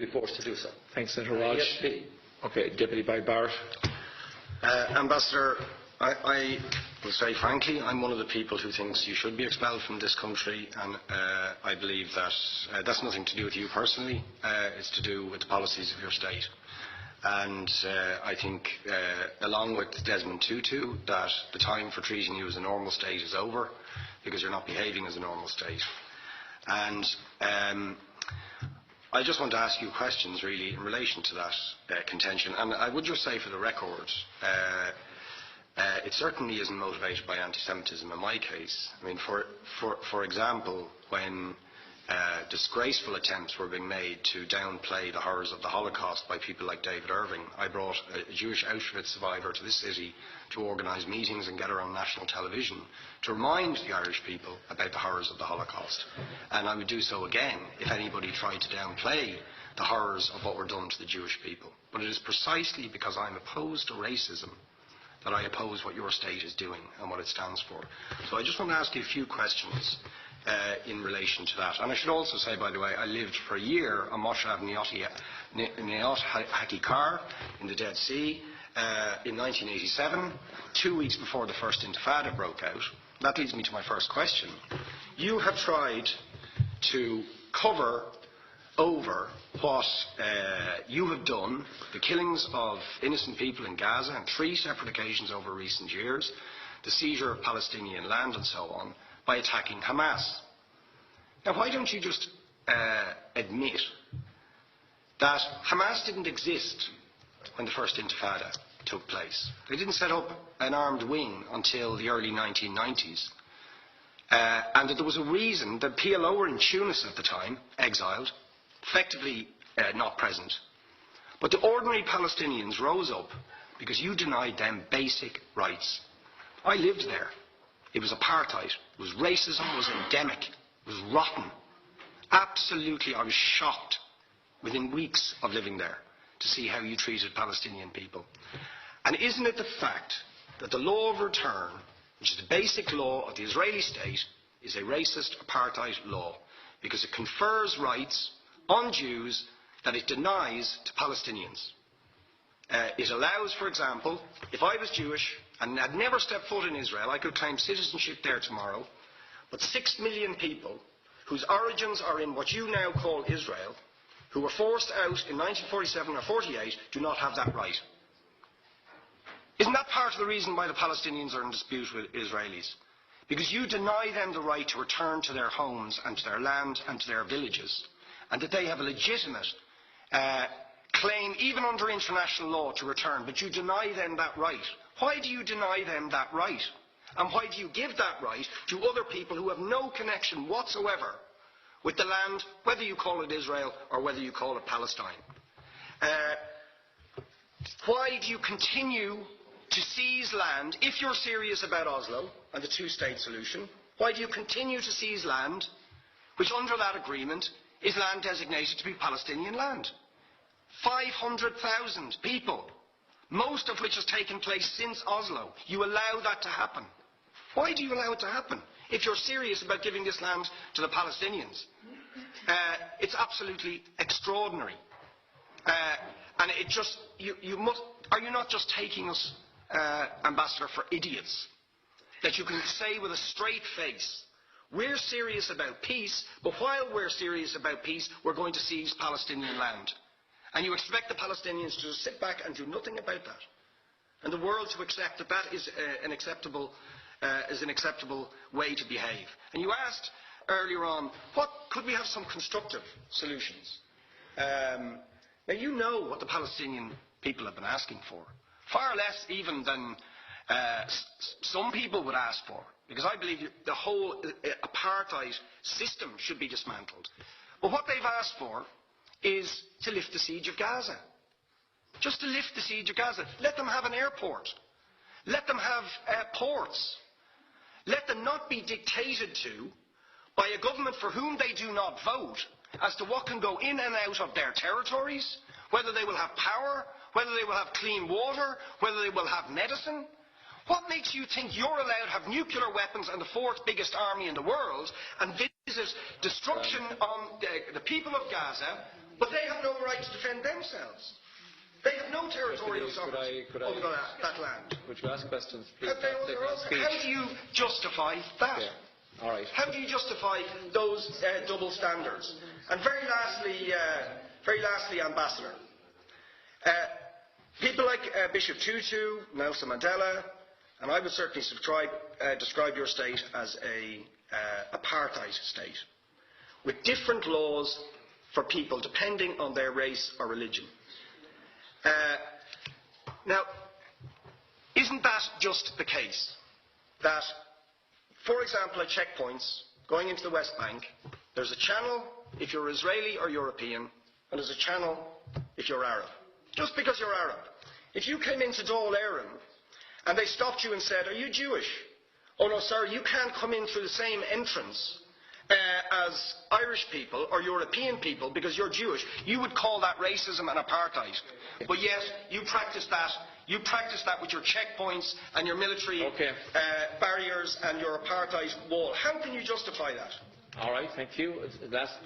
be forced to do so. Thanks, Senator Raj. Yes, please. Okay, Deputy by Barrett. Ambassador, I will say frankly, I'm one of the people who thinks you should be expelled from this country, and I believe that that's nothing to do with you personally. It's to do with the policies of your state. And I think, along with Desmond Tutu, that the time for treating you as a normal state is over, because you're not behaving as a normal state. And I just want to ask you questions, really, in relation to that contention. And I would just say, for the record, it certainly isn't motivated by anti-Semitism in my case. I mean, for example, when disgraceful attempts were being made to downplay the horrors of the Holocaust by people like David Irving, I brought a Jewish Auschwitz survivor to this city to organise meetings and get her on national television to remind the Irish people about the horrors of the Holocaust. And I would do so again if anybody tried to downplay the horrors of what were done to the Jewish people. But it is precisely because I'm opposed to racism that I oppose what your state is doing and what it stands for. So I just want to ask you a few questions in relation to that. And I should also say, by the way, I lived for a year on Moshav Neot Hakikar in the Dead Sea in 1987, 2 weeks before the first Intifada broke out. That leads me to my first question. You have tried to cover over what you have done, the killings of innocent people in Gaza on 3 separate occasions over recent years, the seizure of Palestinian land and so on, by attacking Hamas. Now, why don't you just admit that Hamas didn't exist when the first Intifada took place? They didn't set up an armed wing until the early 1990s. And that there was a reason that PLO were in Tunis at the time, exiled, effectively not present. But the ordinary Palestinians rose up because you denied them basic rights. I lived there. It was apartheid. It was racism. It was endemic. It was rotten. Absolutely, I was shocked within weeks of living there to see how you treated Palestinian people. And isn't it the fact that the law of return, which is the basic law of the Israeli state, is a racist apartheid law because it confers rights on Jews that it denies to Palestinians? It allows, for example, if I was Jewish and had never stepped foot in Israel, I could claim citizenship there tomorrow, but 6 million people whose origins are in what you now call Israel, who were forced out in 1947 or 48, do not have that right. Isn't that part of the reason why the Palestinians are in dispute with Israelis? Because you deny them the right to return to their homes and to their land and to their villages, and that they have a legitimate claim, even under international law, to return, but you deny them that right. Why do you deny them that right? And why do you give that right to other people who have no connection whatsoever with the land, whether you call it Israel or whether you call it Palestine? Why do you continue to seize land, if you're serious about Oslo and the two-state solution? Why do you continue to seize land, which under that agreement is land designated to be Palestinian land? 500,000 people, most of which has taken place since Oslo. You allow that to happen. Why do you allow it to happen if you're serious about giving this land to the Palestinians? It's absolutely extraordinary. And it just, are you not just taking us, Ambassador, for idiots? That you can say with a straight face, we're serious about peace, but while we're serious about peace, we're going to seize Palestinian land. And you expect the Palestinians to just sit back and do nothing about that. And the world to accept that that is an acceptable way to behave. And you asked earlier on, could we have some constructive solutions? Now you know what the Palestinian people have been asking for. Far less even than some people would ask for. Because I believe the whole apartheid system should be dismantled. But what they've asked for is to lift the siege of Gaza. Just to lift the siege of Gaza. Let them have an airport. Let them have ports. Let them not be dictated to by a government for whom they do not vote as to what can go in and out of their territories, whether they will have power, whether they will have clean water, whether they will have medicine. What makes you think you're allowed to have nuclear weapons and the fourth biggest army in the world and visit destruction on the people of Gaza, but they have no right defend themselves. They have no territorial sovereignty over that land. Would you ask questions, please? How do you justify that? Yeah. All right. How do you justify those double standards? And very lastly, Ambassador, people like Bishop Tutu, Nelson Mandela, and I would certainly describe your state as a apartheid state, with different laws for people depending on their race or religion. Now, isn't that just the case that, for example, at checkpoints going into the West Bank, there's a channel if you're Israeli or European, and there's a channel if you're Arab? Just because you're Arab. If you came into Dáil Éireann and they stopped you and said, "Are you Jewish?" "Oh no, sir, you can't come in through the same entrance as Irish people or European people because you're Jewish," you would call that racism and apartheid. But yet you practice that. You practice that with your checkpoints and your military barriers and your apartheid wall. How can you justify that? All right, thank you. Last